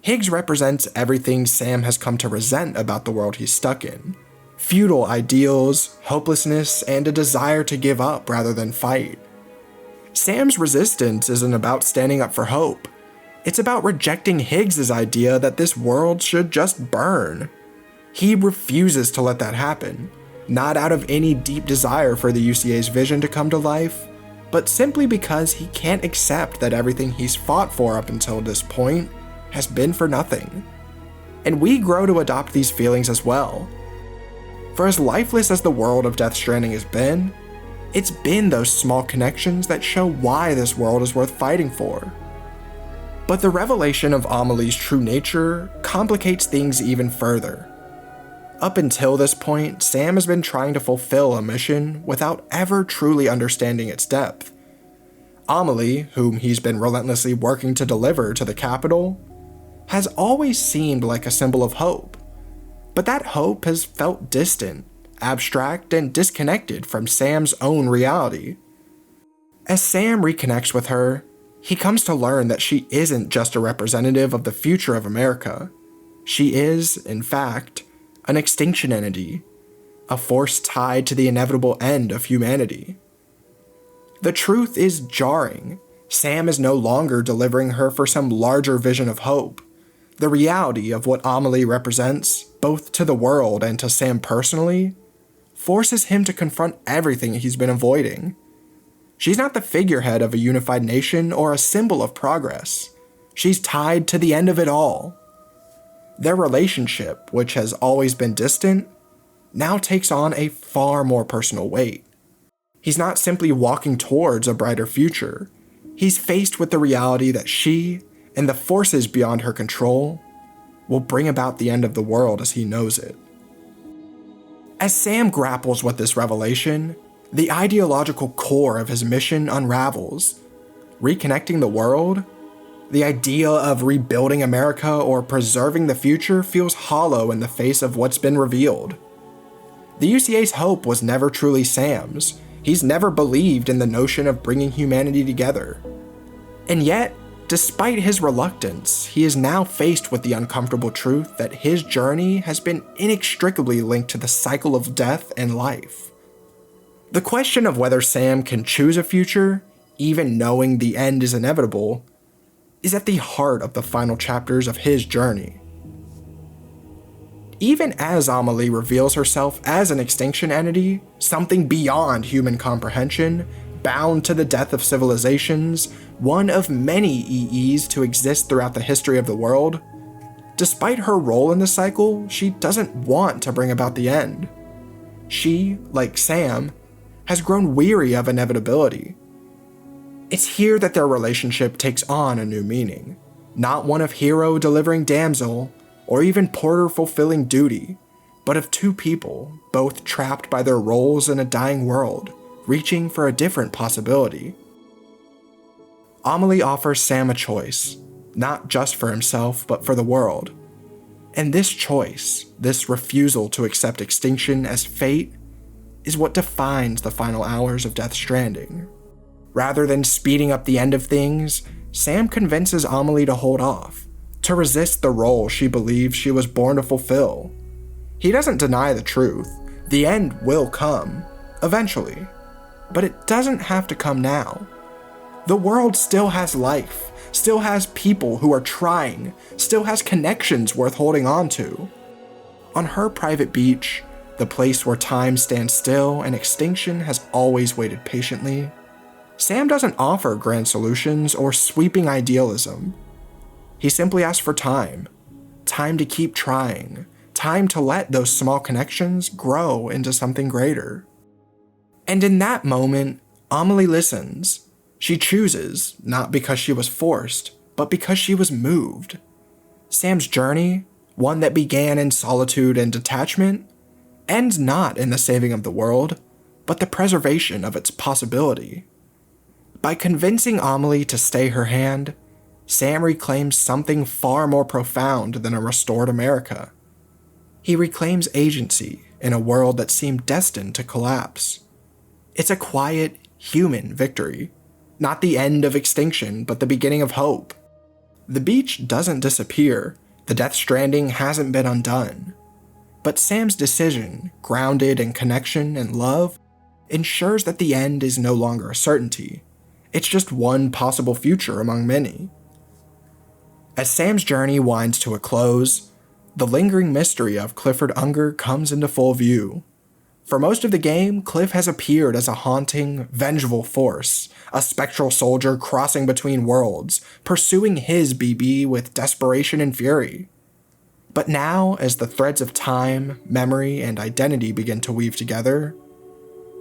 Higgs represents everything Sam has come to resent about the world he's stuck in. Feudal ideals, hopelessness, and a desire to give up rather than fight. Sam's resistance isn't about standing up for hope. It's about rejecting Higgs's idea that this world should just burn. He refuses to let that happen, not out of any deep desire for the UCA's vision to come to life, but simply because he can't accept that everything he's fought for up until this point has been for nothing. And we grow to adopt these feelings as well. For as lifeless as the world of Death Stranding has been, it's been those small connections that show why this world is worth fighting for. But the revelation of Amelie's true nature complicates things even further. Up until this point, Sam has been trying to fulfill a mission without ever truly understanding its depth. Amelie, whom he's been relentlessly working to deliver to the capital, has always seemed like a symbol of hope. But that hope has felt distant, abstract, and disconnected from Sam's own reality. As Sam reconnects with her, he comes to learn that she isn't just a representative of the future of America. She is, in fact, an extinction entity, a force tied to the inevitable end of humanity. The truth is jarring. Sam is no longer delivering her for some larger vision of hope. The reality of what Amelie represents, both to the world and to Sam personally, forces him to confront everything he's been avoiding. She's not the figurehead of a unified nation or a symbol of progress. She's tied to the end of it all. Their relationship, which has always been distant, now takes on a far more personal weight. He's not simply walking towards a brighter future. He's faced with the reality that she, and the forces beyond her control, will bring about the end of the world as he knows it. As Sam grapples with this revelation, the ideological core of his mission unravels. Reconnecting the world? The idea of rebuilding America or preserving the future feels hollow in the face of what's been revealed. The UCA's hope was never truly Sam's. He's never believed in the notion of bringing humanity together. And yet, despite his reluctance, he is now faced with the uncomfortable truth that his journey has been inextricably linked to the cycle of death and life. The question of whether Sam can choose a future, even knowing the end is inevitable, is at the heart of the final chapters of his journey. Even as Amelie reveals herself as an extinction entity, something beyond human comprehension, bound to the death of civilizations, one of many EEs to exist throughout the history of the world, despite her role in the cycle, she doesn't want to bring about the end. She, like Sam, has grown weary of inevitability. It's here that their relationship takes on a new meaning, not one of hero delivering damsel, or even porter fulfilling duty, but of two people, both trapped by their roles in a dying world, reaching for a different possibility. Amelie offers Sam a choice, not just for himself, but for the world. And this choice, this refusal to accept extinction as fate, is what defines the final hours of Death Stranding. Rather than speeding up the end of things, Sam convinces Amelie to hold off, to resist the role she believes she was born to fulfill. He doesn't deny the truth. The end will come, eventually. But it doesn't have to come now. The world still has life, still has people who are trying, still has connections worth holding on to. On her private beach, the place where time stands still and extinction has always waited patiently, Sam doesn't offer grand solutions or sweeping idealism. He simply asks for time. Time to keep trying. Time to let those small connections grow into something greater. And in that moment, Amelie listens. She chooses, not because she was forced, but because she was moved. Sam's journey, one that began in solitude and detachment, ends not in the saving of the world, but the preservation of its possibility. By convincing Amelie to stay her hand, Sam reclaims something far more profound than a restored America. He reclaims agency in a world that seemed destined to collapse. It's a quiet, human victory. Not the end of extinction, but the beginning of hope. The beach doesn't disappear. The Death Stranding hasn't been undone. But Sam's decision, grounded in connection and love, ensures that the end is no longer a certainty. It's just one possible future among many. As Sam's journey winds to a close, the lingering mystery of Clifford Unger comes into full view. For most of the game, Cliff has appeared as a haunting, vengeful force, a spectral soldier crossing between worlds, pursuing his BB with desperation and fury. But now, as the threads of time, memory, and identity begin to weave together,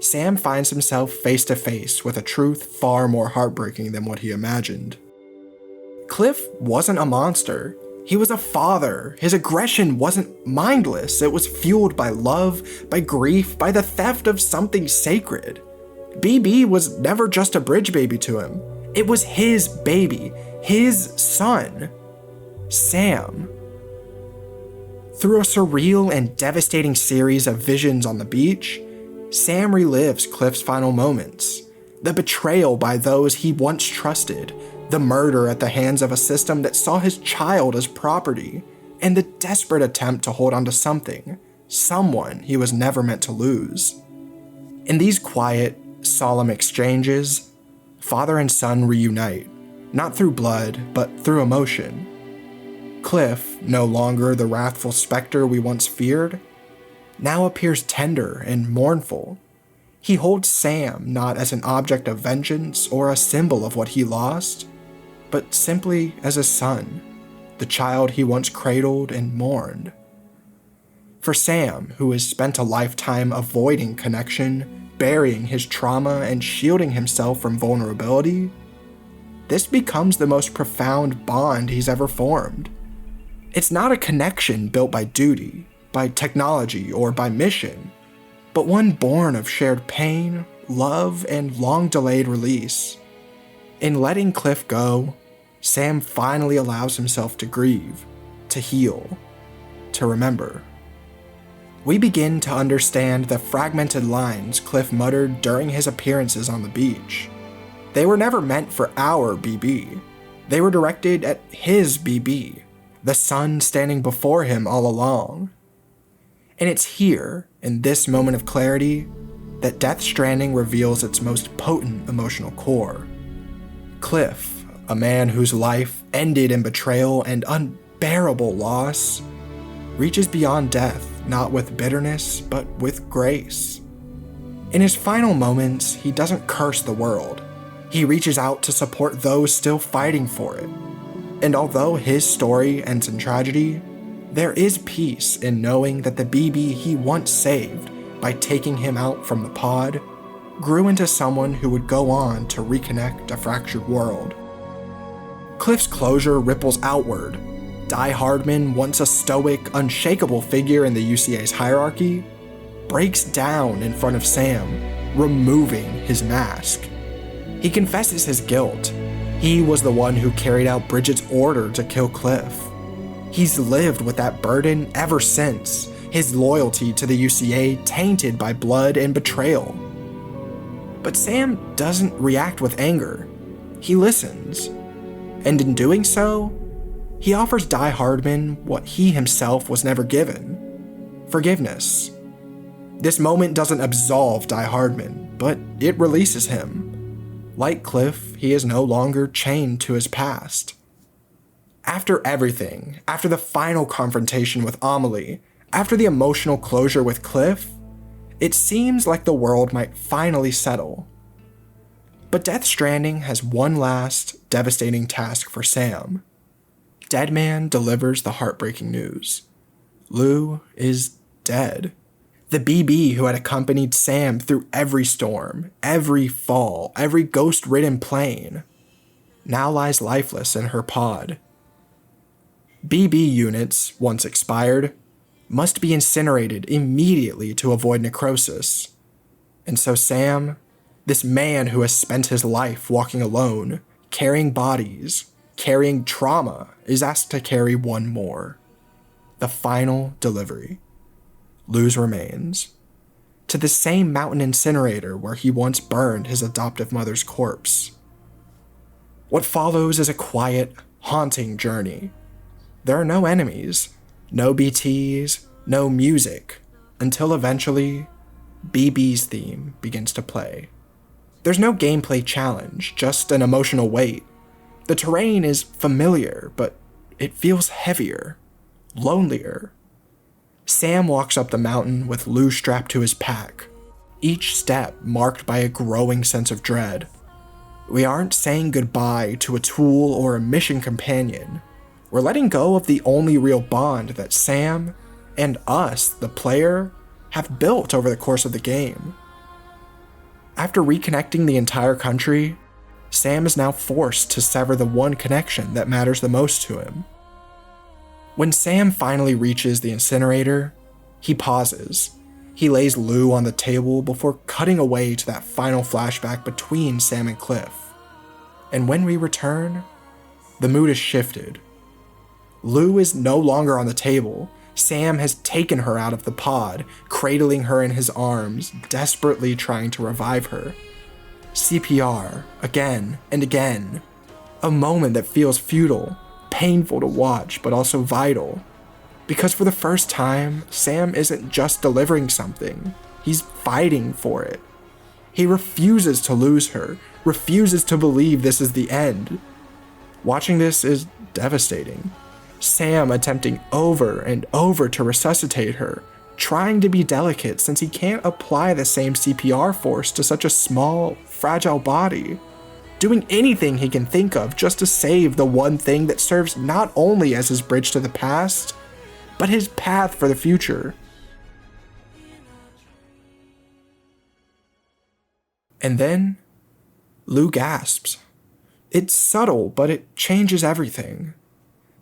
Sam finds himself face to face with a truth far more heartbreaking than what he imagined. Cliff wasn't a monster. He was a father. His aggression wasn't mindless. It was fueled by love, by grief, by the theft of something sacred. BB was never just a bridge baby to him. It was his baby, his son, Sam. Through a surreal and devastating series of visions on the beach, Sam relives Cliff's final moments. The betrayal by those he once trusted, the murder at the hands of a system that saw his child as property, and the desperate attempt to hold on to something, someone he was never meant to lose. In these quiet, solemn exchanges, father and son reunite, not through blood, but through emotion. Cliff, no longer the wrathful specter we once feared, now appears tender and mournful. He holds Sam not as an object of vengeance or a symbol of what he lost, but simply as a son, the child he once cradled and mourned. For Sam, who has spent a lifetime avoiding connection, burying his trauma, and shielding himself from vulnerability, this becomes the most profound bond he's ever formed. It's not a connection built by duty, by technology, or by mission, but one born of shared pain, love, and long-delayed release. In letting Cliff go, Sam finally allows himself to grieve, to heal, to remember. We begin to understand the fragmented lines Cliff muttered during his appearances on the beach. They were never meant for our BB. They were directed at his BB, the son standing before him all along. And it's here, in this moment of clarity, that Death Stranding reveals its most potent emotional core. Cliff, a man whose life ended in betrayal and unbearable loss, reaches beyond death, not with bitterness, but with grace. In his final moments, he doesn't curse the world. He reaches out to support those still fighting for it. And although his story ends in tragedy, there is peace in knowing that the BB he once saved by taking him out from the pod grew into someone who would go on to reconnect a fractured world. Cliff's closure ripples outward. Die Hardman, once a stoic, unshakable figure in the UCA's hierarchy, breaks down in front of Sam, removing his mask. He confesses his guilt. He was the one who carried out Bridget's order to kill Cliff. He's lived with that burden ever since, his loyalty to the UCA tainted by blood and betrayal. But Sam doesn't react with anger. He listens. And in doing so, he offers Die Hardman what he himself was never given: forgiveness. This moment doesn't absolve Die Hardman, but it releases him. Like Cliff, he is no longer chained to his past. After everything, after the final confrontation with Amelie, after the emotional closure with Cliff, it seems like the world might finally settle. But Death Stranding has one last, devastating task for Sam. Deadman delivers the heartbreaking news. Lou is dead. The BB who had accompanied Sam through every storm, every fall, every ghost-ridden plane, now lies lifeless in her pod. BB units, once expired, must be incinerated immediately to avoid necrosis. And so Sam, this man who has spent his life walking alone, carrying bodies, carrying trauma, is asked to carry one more. The final delivery. Lou's remains. To the same mountain incinerator where he once burned his adoptive mother's corpse. What follows is a quiet, haunting journey. There are no enemies, no BTs, no music, until eventually, BB's theme begins to play. There's no gameplay challenge, just an emotional weight. The terrain is familiar, but it feels heavier, lonelier. Sam walks up the mountain with Lou strapped to his pack, each step marked by a growing sense of dread. We aren't saying goodbye to a tool or a mission companion. We're letting go of the only real bond that Sam and us, the player, have built over the course of the game. After reconnecting the entire country, Sam is now forced to sever the one connection that matters the most to him. When Sam finally reaches the incinerator, he pauses. He lays Lou on the table before cutting away to that final flashback between Sam and Cliff. And when we return, the mood is shifted. Lou is no longer on the table. Sam has taken her out of the pod, cradling her in his arms, desperately trying to revive her. CPR, again and again. A moment that feels futile, painful to watch, but also vital. Because for the first time, Sam isn't just delivering something, he's fighting for it. He refuses to lose her, refuses to believe this is the end. Watching this is devastating. Sam attempting over and over to resuscitate her, trying to be delicate since he can't apply the same CPR force to such a small, fragile body. Doing anything he can think of just to save the one thing that serves not only as his bridge to the past, but his path for the future. And then, Lou gasps. It's subtle, but it changes everything.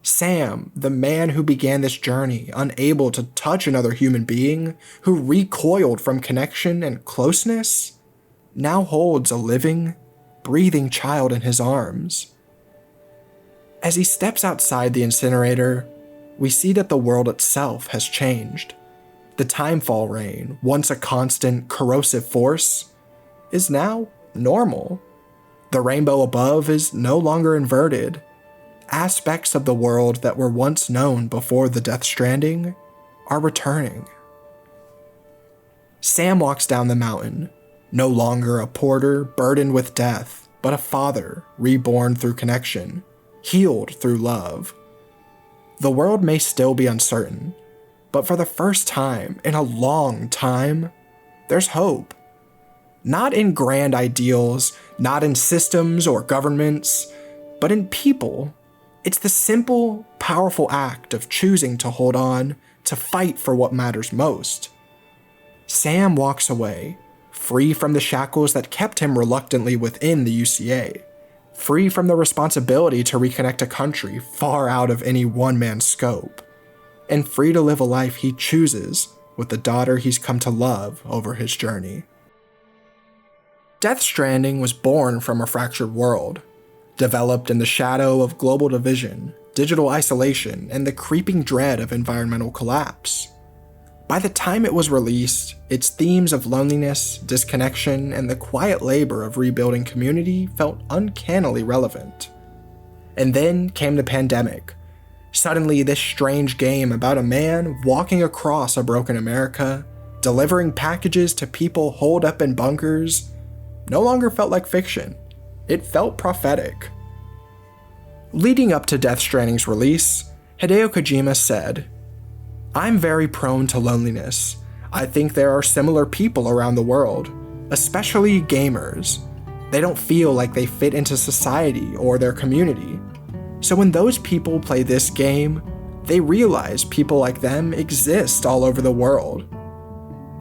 Sam, the man who began this journey, unable to touch another human being, who recoiled from connection and closeness, now holds a living, breathing child in his arms. As he steps outside the incinerator, we see that the world itself has changed. The timefall rain, once a constant, corrosive force, is now normal. The rainbow above is no longer inverted. Aspects of the world that were once known before the Death Stranding are returning. Sam walks down the mountain, no longer a porter burdened with death, but a father reborn through connection, healed through love. The world may still be uncertain, but for the first time in a long time, there's hope. Not in grand ideals, not in systems or governments, but in people. It's the simple, powerful act of choosing to hold on, to fight for what matters most. Sam walks away, free from the shackles that kept him reluctantly within the UCA, free from the responsibility to reconnect a country far out of any one-man's scope, and free to live a life he chooses with the daughter he's come to love over his journey. Death Stranding was born from a fractured world, developed in the shadow of global division, digital isolation, and the creeping dread of environmental collapse. By the time it was released, its themes of loneliness, disconnection, and the quiet labor of rebuilding community felt uncannily relevant. And then came the pandemic. Suddenly, this strange game about a man walking across a broken America, delivering packages to people holed up in bunkers, no longer felt like fiction. It felt prophetic. Leading up to Death Stranding's release, Hideo Kojima said, "I'm very prone to loneliness. I think there are similar people around the world, especially gamers. They don't feel like they fit into society or their community. So when those people play this game, they realize people like them exist all over the world.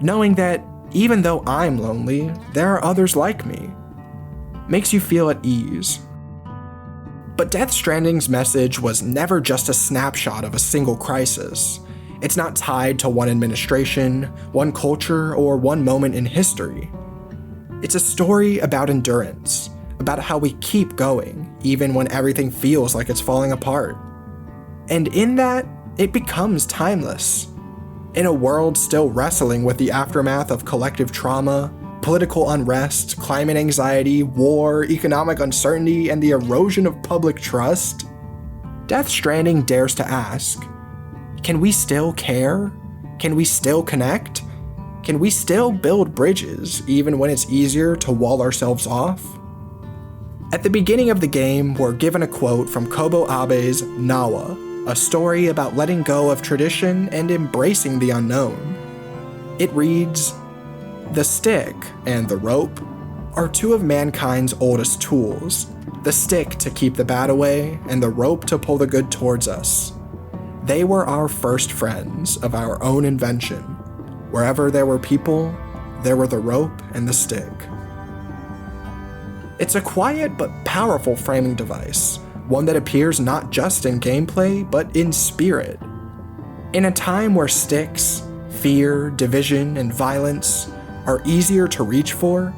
Knowing that even though I'm lonely, there are others like me. Makes you feel at ease." But Death Stranding's message was never just a snapshot of a single crisis. It's not tied to one administration, one culture, or one moment in history. It's a story about endurance, about how we keep going, even when everything feels like it's falling apart. And in that, it becomes timeless. In a world still wrestling with the aftermath of collective trauma, political unrest, climate anxiety, war, economic uncertainty, and the erosion of public trust, Death Stranding dares to ask, can we still care? Can we still connect? Can we still build bridges even when it's easier to wall ourselves off? At the beginning of the game, we're given a quote from Kobo Abe's Nawa, a story about letting go of tradition and embracing the unknown. It reads, "The stick and the rope are two of mankind's oldest tools, the stick to keep the bad away and the rope to pull the good towards us. They were our first friends of our own invention. Wherever there were people, there were the rope and the stick." It's a quiet but powerful framing device, one that appears not just in gameplay, but in spirit. In a time where sticks, fear, division, and violence are easier to reach for,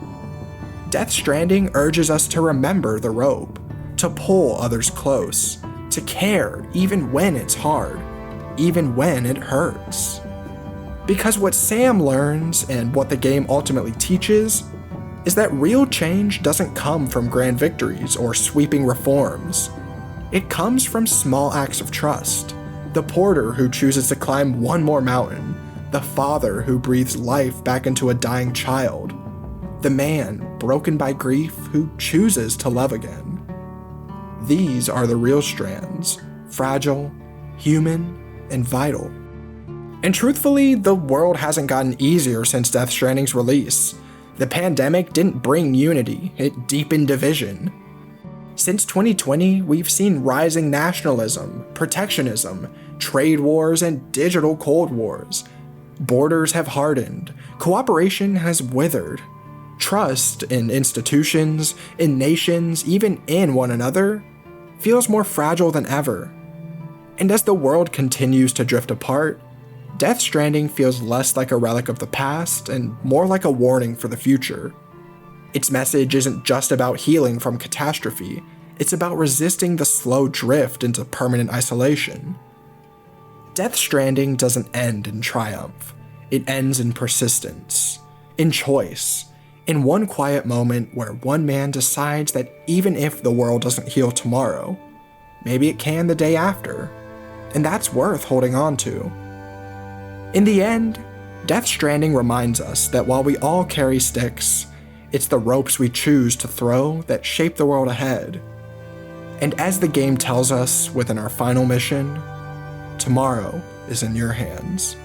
Death Stranding urges us to remember the rope, to pull others close, to care even when it's hard, even when it hurts. Because what Sam learns, and what the game ultimately teaches, is that real change doesn't come from grand victories or sweeping reforms. It comes from small acts of trust. The porter who chooses to climb one more mountain, the father who breathes life back into a dying child, the man broken by grief who chooses to love again. These are the real strands, fragile, human, and vital. And truthfully, the world hasn't gotten easier since Death Stranding's release. The pandemic didn't bring unity, it deepened division. Since 2020, we've seen rising nationalism, protectionism, trade wars, and digital cold wars. Borders have hardened, cooperation has withered. Trust in institutions, in nations, even in one another, feels more fragile than ever. And as the world continues to drift apart, Death Stranding feels less like a relic of the past and more like a warning for the future. Its message isn't just about healing from catastrophe, it's about resisting the slow drift into permanent isolation. Death Stranding doesn't end in triumph. It ends in persistence, in choice, in one quiet moment where one man decides that even if the world doesn't heal tomorrow, maybe it can the day after, and that's worth holding on to. In the end, Death Stranding reminds us that while we all carry sticks, it's the ropes we choose to throw that shape the world ahead. And as the game tells us within our final mission, tomorrow is in your hands.